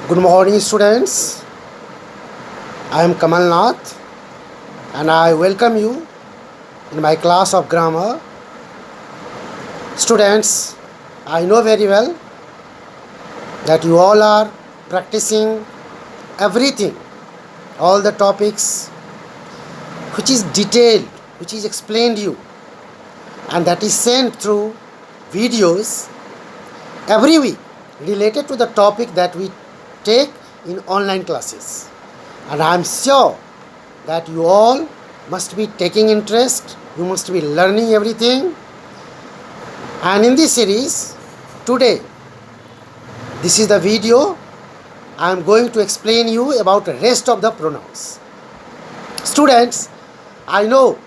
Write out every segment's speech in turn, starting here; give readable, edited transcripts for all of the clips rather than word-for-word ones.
Good morning, students. I am Kamal Nath and I welcome you in my class of grammar. Students, I know very well that you all are practicing everything, all the topics which is detailed, which is explained you, and that is sent through videos every week related to the topic that we take in online classes. And I am sure that you all must be taking interest, you must be learning everything. And in this series, today, this is the video I am going to explain you about the rest of the pronouns. Students, I know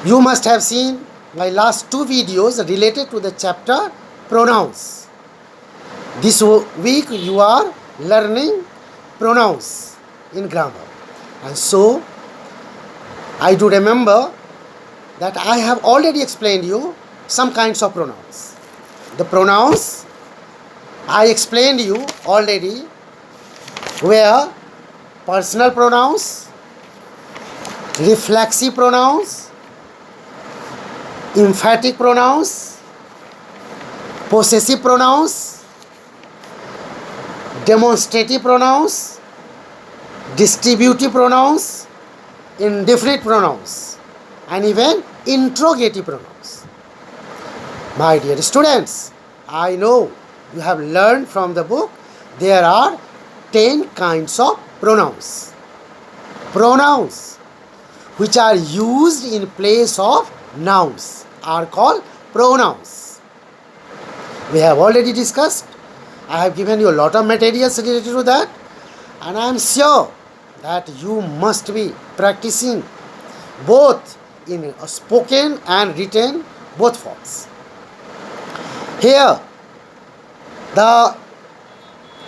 you must have seen my last two videos related to the chapter pronouns. This week you are learning pronouns in grammar. And so, I do remember that I have already explained you some kinds of pronouns. The pronouns I explained you already were personal pronouns, reflexive pronouns, emphatic pronouns, possessive pronouns, demonstrative pronouns, distributive pronouns, indefinite pronouns, and even interrogative pronouns. My dear students, I know you have learned from the book there are 10 kinds of pronouns. Pronouns which are used in place of nouns are called pronouns. We have already discussed. I have given you a lot of materials related to that, and I am sure that you must be practicing both in spoken and written, both forms. Here, the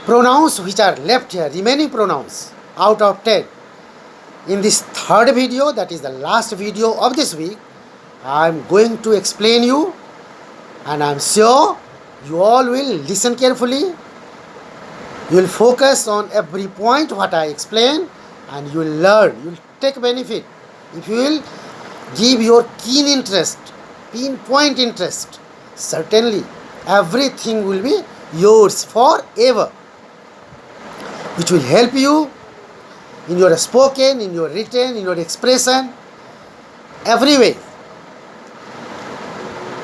pronouns which are left here, remaining pronouns out of 10. In this third video, that is the last video of this week, I am going to explain you, and I am sure you all will listen carefully. You will focus on every point what I explain, and you will learn, you will take benefit. If you will give your keen interest, pinpoint interest, certainly everything will be yours forever, which will help you in your spoken, in your written, in your expression, every way.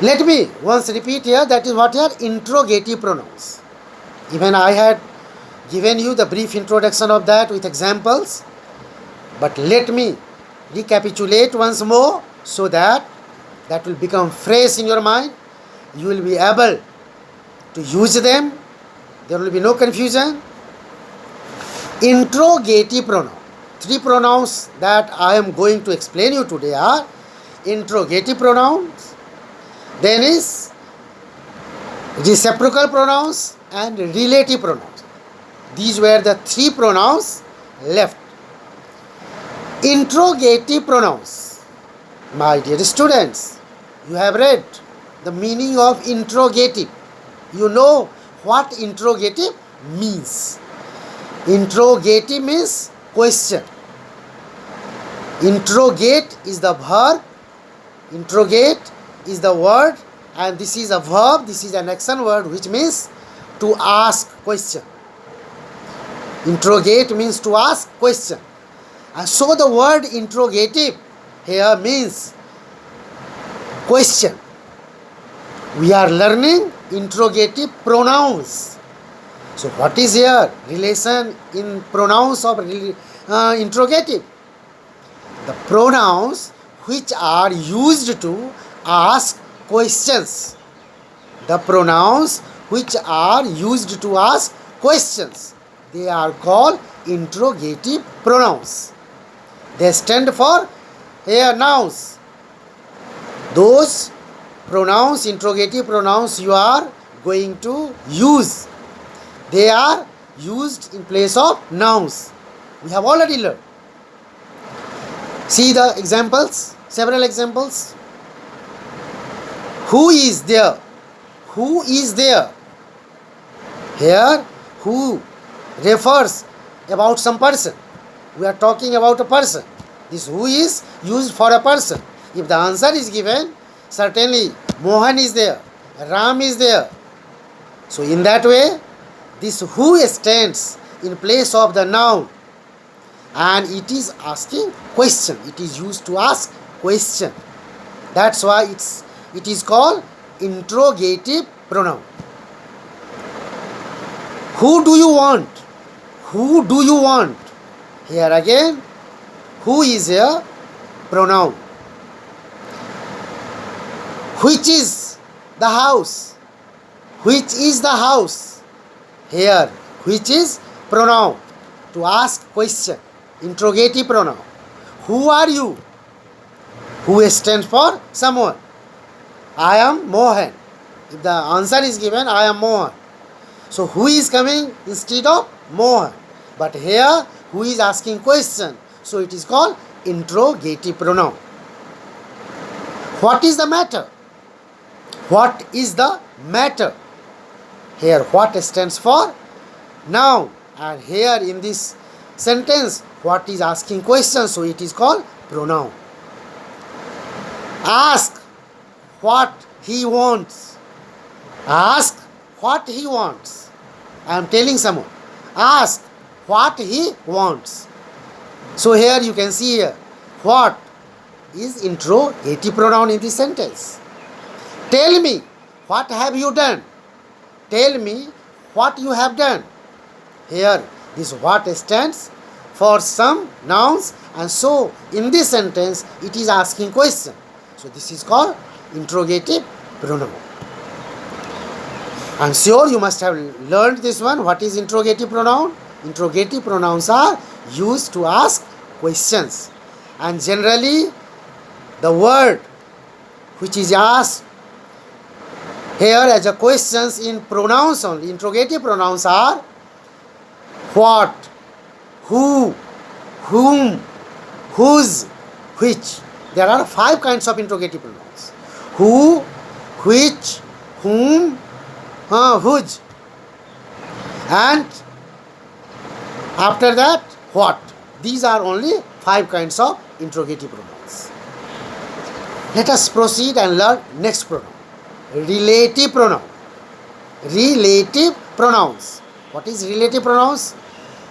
Let me once repeat here, that is what are interrogative pronouns. Even I had given you the brief introduction of that with examples, but let me recapitulate once more so that will become fresh in your mind. You will be able to use them. There will be no confusion. Interrogative pronoun. 3 pronouns that I am going to explain you today are interrogative pronouns, then is reciprocal pronouns and relative pronouns. These were the 3 pronouns left. Interrogative pronouns. My dear students, you have read the meaning of interrogative. You know what interrogative means. Interrogative means question. Interrogate is the verb, interrogate is the word, and this is a verb, this is an action word which means to ask question. Interrogate means to ask question. And so the word interrogative here means question. We are learning interrogative pronouns. So what is here relation in pronouns of interrogative? The pronouns which are used to ask questions. The pronouns which are used to ask questions, they are called interrogative pronouns. They stand for here nouns. Those pronouns, interrogative pronouns you are going to use, they are used in place of nouns. We have already learned. See the examples, several examples. Who is there? Who is there? Here, who refers about some person. We are talking about a person. This who is used for a person. If the answer is given, certainly Mohan is there, Ram is there. So in that way, this who stands in place of the noun, and it is asking question. It is used to ask question. That's why it is called interrogative pronoun. Who do you want? Who do you want? Here again, who is a pronoun. Which is the house? Which is the house? Here, which is pronoun to ask question. Interrogative pronoun. Who are you? Who stands for someone. I am Mohan. If the answer is given, I am Mohan. So who is coming instead of Mohan? But here, who is asking question. So it is called interrogative pronoun. What is the matter? What is the matter? Here, what stands for noun. And here in this sentence, what is asking question. So it is called pronoun. Ask what he wants. Ask what he wants. I am telling someone. Ask what he wants. So here you can see here, what is interrogative pronoun in this sentence. Tell me, what have you done? Tell me what you have done. Here, this what stands for some nouns, and so in this sentence, it is asking question. So this is called interrogative pronoun. I am sure you must have learned this one. What is interrogative pronoun? Interrogative pronouns are used to ask questions. And generally, the word which is asked here as a questions in pronouns only, interrogative pronouns are what, who, whom, whose, which. There are 5 kinds of interrogative pronouns. Who, which, whom, which. And after that, what. These are only 5 kinds of interrogative pronouns. Let us proceed and learn next pronoun. Relative pronoun. Relative pronouns. What is relative pronouns?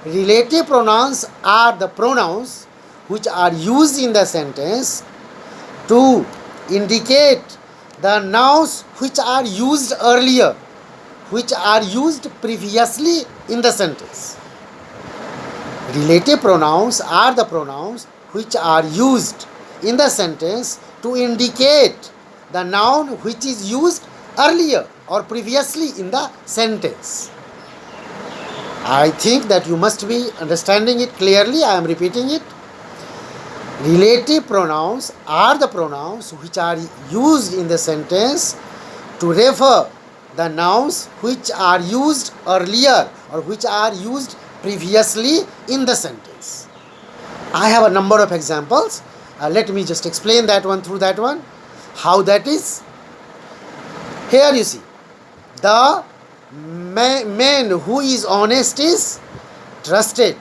Relative pronouns are the pronouns which are used in the sentence to indicate the nouns which are used earlier, which are used previously in the sentence. Relative pronouns are the pronouns which are used in the sentence to indicate the noun which is used earlier or previously in the sentence. I think that you must be understanding it clearly. I am repeating it. Relative pronouns are the pronouns which are used in the sentence to refer the nouns which are used earlier or which are used previously in the sentence. I have a number of examples. Let me just explain that one through that one. How that is? Here you see, the man who is honest is trusted.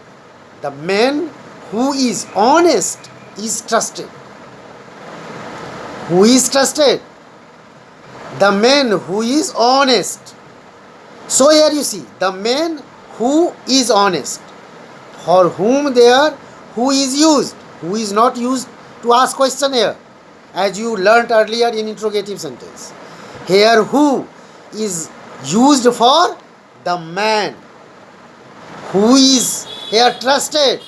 The man who is honest is trusted. Who is trusted? The man who is honest. So here you see, the man who is honest. For whom there, who is used. Who is not used to ask question here, as you learnt earlier in interrogative sentence. Here who is used for the man who is here trusted,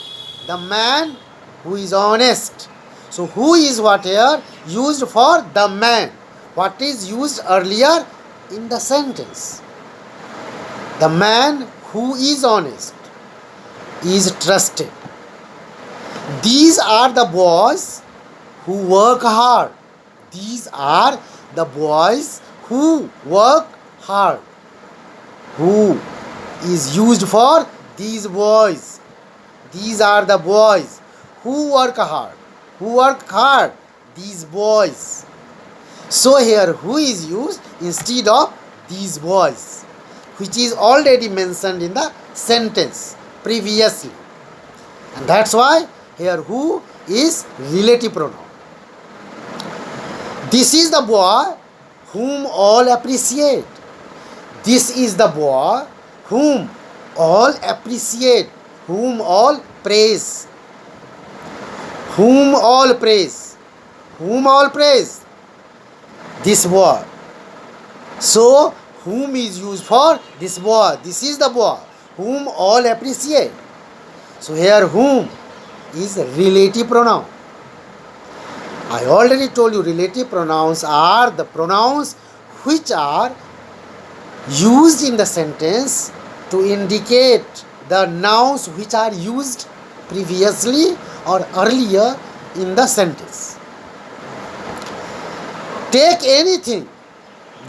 the man who is honest. So who is what here? Used for the man. What is used earlier in the sentence? The man who is honest is trusted. These are the boys who work hard. These are the boys who work hard. Who is used for these boys. These are the boys who work hard. Who work hard? These boys. So here who is used instead of these boys. which is already mentioned in the sentence previously. And that's why here who is relative pronoun. This is the boy whom all appreciate. This is the boy whom all appreciate, whom all praise. Whom all praise. Whom all praise? This boy. So, whom is used for this boy. This is the boy whom all appreciate. So, here whom is relative pronoun. I already told you relative pronouns are the pronouns which are used in the sentence to indicate the nouns which are used previously or earlier in the sentence. Take anything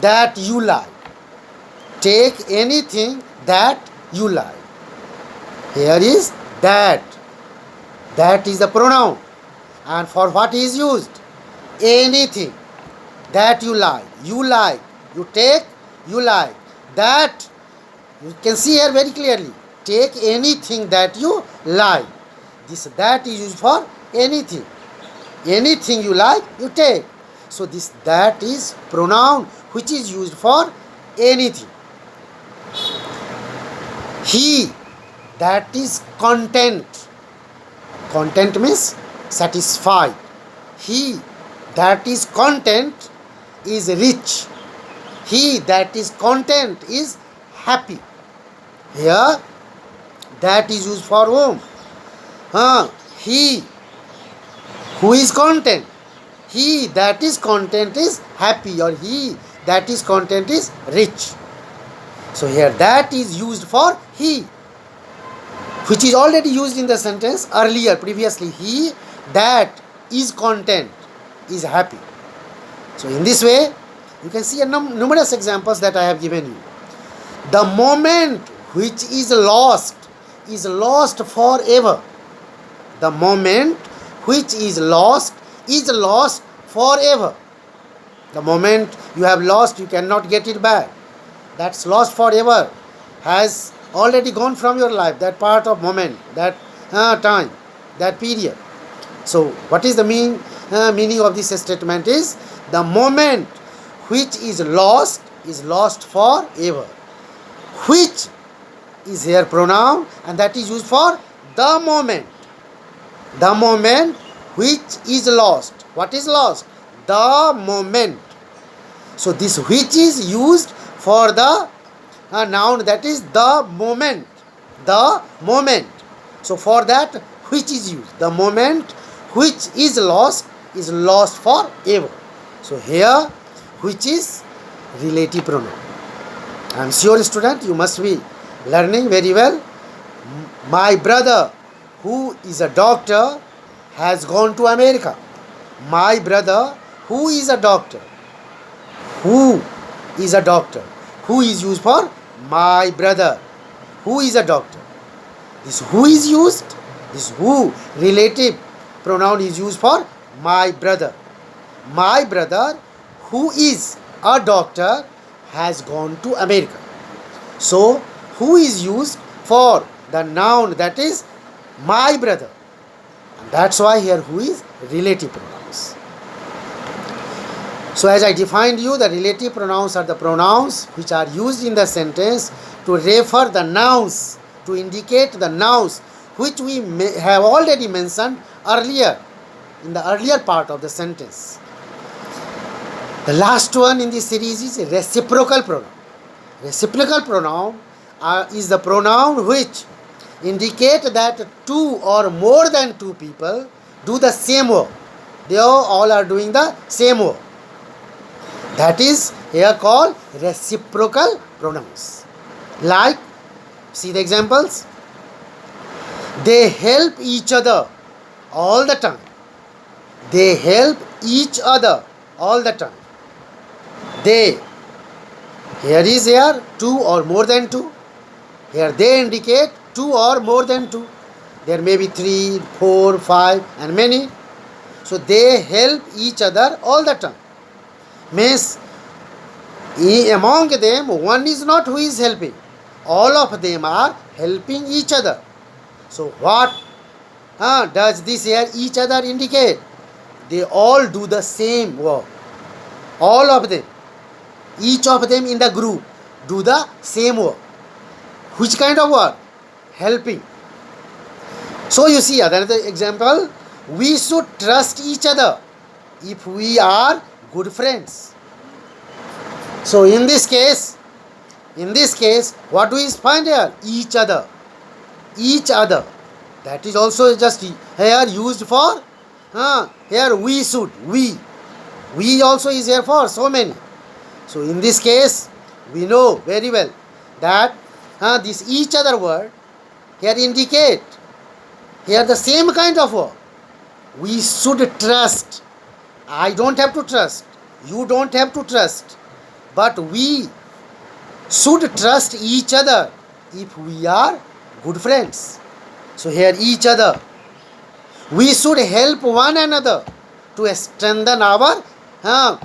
that you like. Take anything that you like. Here is that. That is the pronoun. And for what is used? Anything that you like. You like. You take. You like. That. You can see here very clearly. Take anything that you like. This that is used for anything. Anything you like, you take. So this that is pronoun which is used for anything. He, that is content. Content means satisfied. He, that is content, is rich. He, that is content, is happy. Here, that is used for whom? He, who is content. He, that is content, is happy, or he, that is content, is rich. So here that is used for he, which is already used in the sentence earlier, previously. He, that is content, is happy. So in this way, you can see numerous examples that I have given you. The moment which is lost forever. The moment which is lost forever. The moment you have lost, you cannot get it back. That's lost forever. Has already gone from your life. That part of moment, that time, that period. So what is the meaning of this statement is the moment which is lost forever. Which is here pronoun, and that is used for the moment. The moment which is lost. What is lost? The moment. So this which is used for the noun, that is the moment. The moment. So for that which is used. The moment which is lost forever. So here which is relative pronoun. I am sure, student, you must be learning very well. My brother, who is a doctor, has gone to America. My brother, who is a doctor. Who is a doctor. Who is used for my brother. Who is a doctor. This who is used. This who relative pronoun is used for my brother. My brother, who is a doctor, has gone to America. So who is used for the noun, that is my brother. And that's why here who is relative pronouns. So as I defined you, the relative pronouns are the pronouns which are used in the sentence to refer the nouns, to indicate the nouns which we have already mentioned earlier, in the earlier part of the sentence. The last one in this series is reciprocal pronoun. Reciprocal pronoun is the pronoun which indicate that two or more than two people do the same work. They all are doing the same work. That is here called reciprocal pronouns. Like, see the examples. They help each other all the time. They help each other all the time. They. Here is here two or more than two. Here they indicate two or more than two. There may be 3, 4, 5 and many. So they help each other all the time. Means Among them, one is not who is helping. All of them are helping each other. So what does this here each other indicate? They all do the same work. All of them, each of them in the group do the same work. Which kind of work? Helping. So you see another example. We should trust each other if we are good friends. So in this case, what do we find here? Each other. Each other. That is also just here used for here we should. We also is here for so many. So in this case, we know very well that this each other word here indicate here the same kind of word. We should trust. I don't have to trust. You don't have to trust. But we should trust each other if we are good friends. So here each other. We should help one another to strengthen our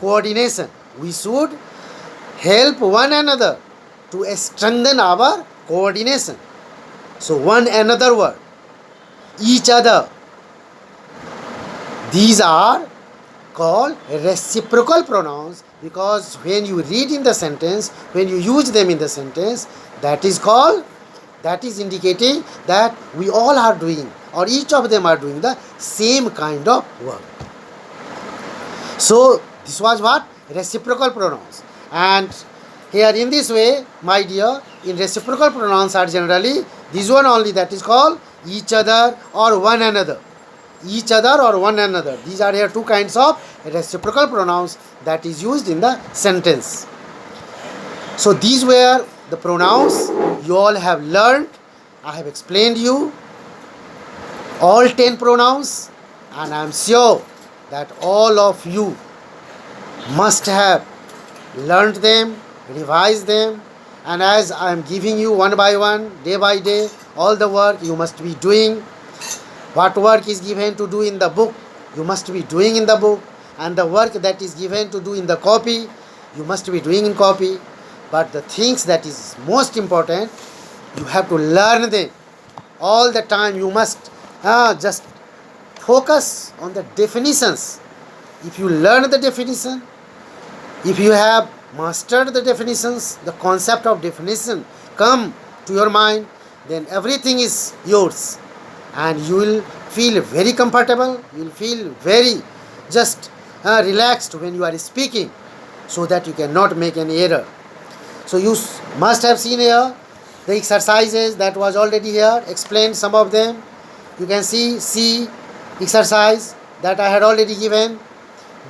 coordination. We should help one another to strengthen our coordination. So one another word. Each other. These are called reciprocal pronouns because when you read in the sentence, when you use them in the sentence, that is indicating that we all are doing or each of them are doing the same kind of work. So this was what? Reciprocal pronouns. And here in this way, my dear, in reciprocal pronouns are generally this one only, that is called each other or one another. Each other or one another. These are here two kinds of reciprocal pronouns that is used in the sentence. So these were the pronouns you all have learned. I have explained you all 10 pronouns, and I am sure that all of you must have learned them, revised them, and as I am giving you one by one, day by day, all the work you must be doing. What work is given to do in the book, you must be doing in the book, and the work that is given to do in the copy, you must be doing in copy. But the things that is most important, you have to learn them all the time. You must just focus on the definitions. If you learn the definition, if you have mastered the definitions, the concept of definition come to your mind, then everything is yours. And you will feel very comfortable, you will feel very just relaxed when you are speaking, so that you cannot make any error. So you must have seen here the exercises that was already here, explained some of them. You can see C exercise that I had already given,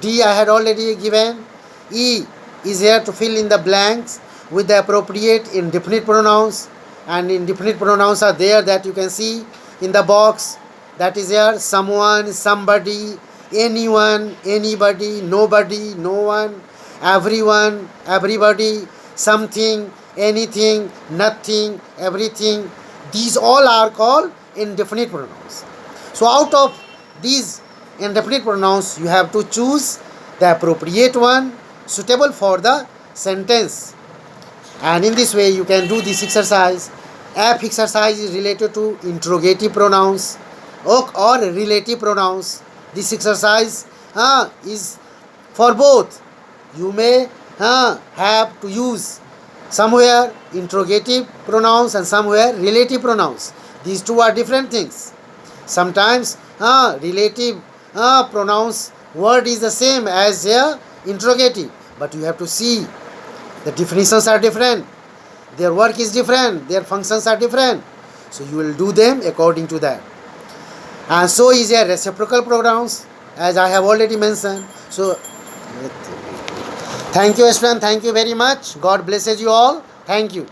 D I had already given, E is here to fill in the blanks with the appropriate indefinite pronouns, and indefinite pronouns are there that you can see in the box, that is here someone, somebody, anyone, anybody, nobody, no one, everyone, everybody, something, anything, nothing, everything. These all are called indefinite pronouns. So out of these indefinite pronouns, you have to choose the appropriate one suitable for the sentence. And in this way you can do this exercise. F exercise is related to interrogative pronouns or relative pronouns. This exercise is for both. You may have to use somewhere interrogative pronouns and somewhere relative pronouns. These two are different things. Sometimes relative pronouns word is the same as here interrogative, but you have to see the definitions are different. Their work is different, their functions are different. So you will do them according to that. And so is a reciprocal pronouns, as I have already mentioned. So thank you, students. Thank you very much. God blesses you all. Thank you.